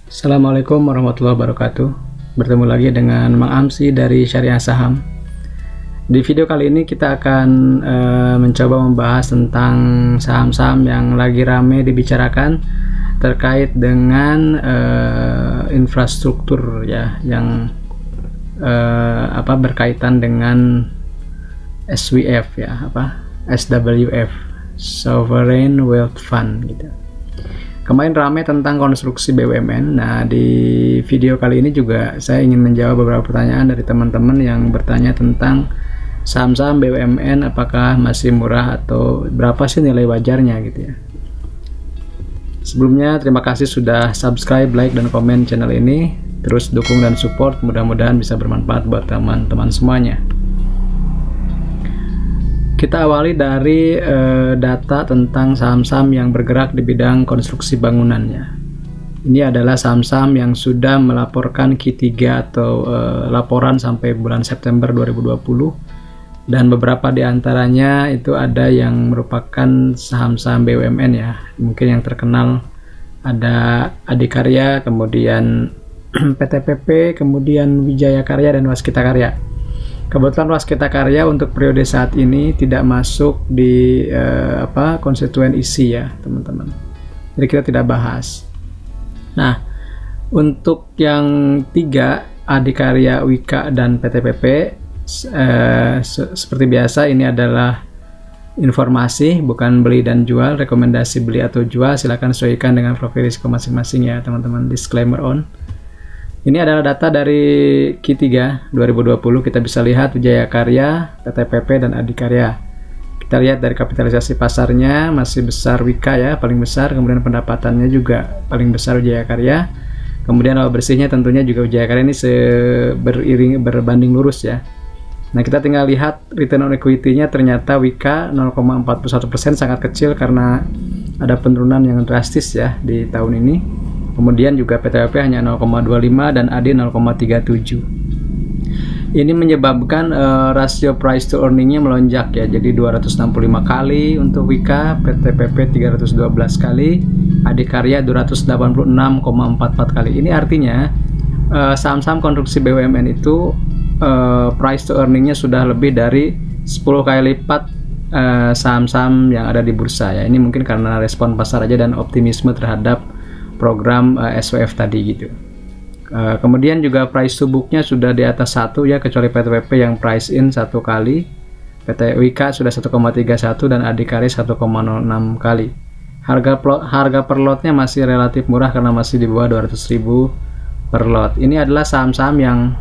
Assalamualaikum warahmatullahi wabarakatuh. Bertemu lagi dengan Mang Amsi dari Syariah Saham. Di video kali ini kita akan mencoba membahas tentang saham-saham yang lagi rame dibicarakan terkait dengan infrastruktur ya, yang berkaitan dengan SWF ya, SWF, Sovereign Wealth Fund gitu. Kemarin ramai tentang konstruksi BUMN. Nah, di video kali ini juga saya ingin menjawab beberapa pertanyaan dari teman-teman yang bertanya tentang saham-saham BUMN, apakah masih murah atau berapa sih nilai wajarnya gitu ya. Sebelumnya terima kasih sudah subscribe, like, dan komen channel ini. Terus dukung dan support, mudah-mudahan bisa bermanfaat buat teman-teman semuanya. Kita awali dari data tentang saham-saham yang bergerak di bidang konstruksi bangunannya. Ini adalah saham-saham yang sudah melaporkan Q3 atau laporan sampai bulan September 2020, dan beberapa di antaranya itu ada yang merupakan saham-saham BUMN ya. Mungkin yang terkenal ada Adikarya, kemudian PTPP, kemudian Wijaya Karya, dan Waskita Karya. Kebetulan Waskita Karya untuk periode saat ini tidak masuk di konstituen isi ya teman-teman, jadi kita tidak bahas. Nah, untuk yang tiga, Adikarya, Wika, dan PTPP, seperti biasa ini adalah informasi, bukan beli dan jual. Rekomendasi beli atau jual silakan sesuaikan dengan profil risiko masing-masing ya teman-teman. Disclaimer on. Ini adalah data dari Q3 2020. Kita bisa lihat Wijaya Karya, PTPP, dan Adikarya. Kita lihat dari kapitalisasi pasarnya masih besar Wika ya, paling besar. Kemudian pendapatannya juga paling besar Wijaya Karya. Kemudian laba bersihnya tentunya juga Wijaya Karya ini berbanding lurus ya. Nah, kita tinggal lihat return on equity-nya, ternyata Wika 0,41%, sangat kecil karena ada penurunan yang drastis ya di tahun ini. Kemudian juga PTPP hanya 0,25 dan AD 0,37. Ini menyebabkan rasio price to earning-nya melonjak ya. Jadi 265 kali untuk Wika, PTPP 312 kali, Adikarya 286,44 kali. Ini artinya saham-saham konstruksi BUMN itu price to earning-nya sudah lebih dari 10 kali lipat saham-saham yang ada di bursa ya. Ini mungkin karena respon pasar aja dan optimisme terhadap program SWF tadi gitu. Kemudian juga price to book-nya sudah di atas 1 ya, kecuali PTPP yang price in 1 kali, PT Wika sudah 1,31 dan Adikarya 1,06 kali. Harga per lotnya masih relatif murah karena masih di bawah 200.000 per lot. Ini adalah saham-saham yang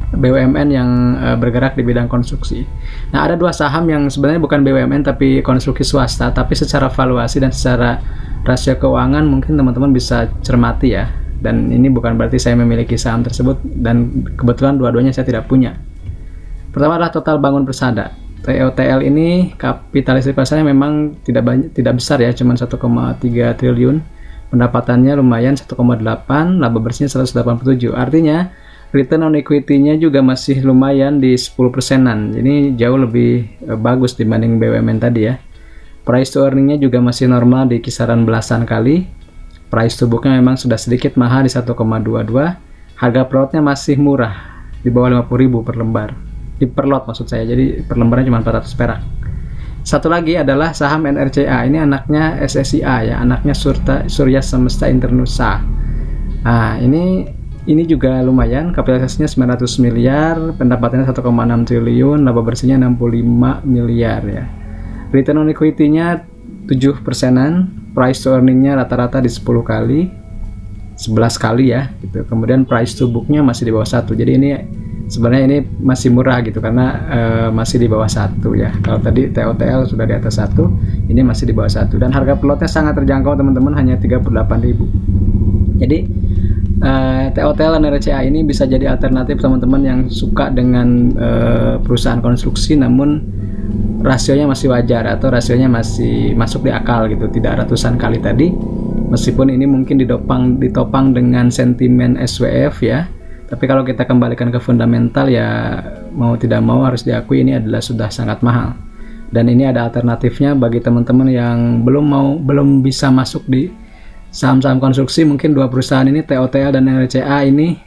BUMN yang bergerak di bidang konstruksi. Nah, ada dua saham yang sebenarnya bukan BUMN tapi konstruksi swasta, tapi secara valuasi dan secara rasio keuangan mungkin teman-teman bisa cermati ya. Dan ini bukan berarti saya memiliki saham tersebut, dan kebetulan dua-duanya saya tidak punya. Pertama adalah Total Bangun Persada. TOTL ini kapitalisasi pasarnya memang tidak besar ya, cuma 1,3 triliun. Pendapatannya lumayan 1,8, laba bersihnya 187. Artinya return on equity-nya juga masih lumayan di 10%-an. Ini jauh lebih bagus dibanding BUMN tadi ya. Price to earning-nya juga masih normal di kisaran belasan kali. Price to book-nya memang sudah sedikit mahal di 1,22. Harga per lotnya masih murah, di bawah 50.000 per lembar. Di per lot maksud saya, jadi per lembarnya cuma 400 perak. Satu lagi adalah saham NRCA. Ini anaknya SSIA ya, anaknya Surya Semesta Internusa. Nah, ini juga lumayan, kapitalisasinya 900 miliar, pendapatannya 1,6 triliun, laba bersihnya 65 miliar ya. Return on equity-nya 7%-an, price to earning-nya rata-rata di 10 kali, 11 kali ya gitu. Kemudian price to book-nya masih di bawah 1. Jadi ini sebenarnya ini masih murah gitu karena masih di bawah 1 ya. Kalau tadi TOTL sudah di atas 1, ini masih di bawah 1, dan harga pelotnya sangat terjangkau teman-teman, hanya 38.000. Jadi TOTL dan RCA ini bisa jadi alternatif teman-teman yang suka dengan perusahaan konstruksi namun rasionya masih wajar atau rasionya masih masuk di akal gitu, tidak ratusan kali tadi. Meskipun ini mungkin ditopang dengan sentimen SWF ya, tapi kalau kita kembalikan ke fundamental ya, mau tidak mau harus diakui ini adalah sudah sangat mahal. Dan ini ada alternatifnya bagi teman-teman yang belum bisa masuk di saham-saham konstruksi mungkin 2 perusahaan ini, TOTL dan NRCA ini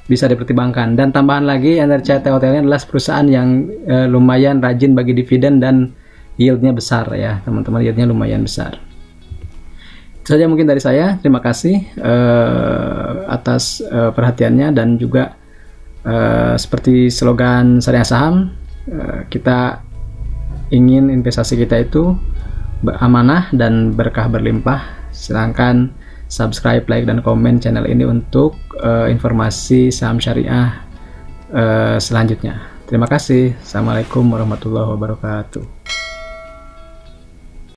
bisa dipertimbangkan. Dan tambahan lagi, NRCA TOTL ini adalah perusahaan yang lumayan rajin bagi dividen dan yieldnya besar ya teman-teman, yieldnya lumayan besar. Itu saja mungkin dari saya. Terima kasih atas perhatiannya, dan juga seperti slogan Syariah Saham, kita ingin investasi kita itu amanah dan berkah berlimpah. Silahkan subscribe, like, dan komen channel ini untuk informasi saham syariah selanjutnya. Terima kasih. Assalamualaikum warahmatullahi wabarakatuh.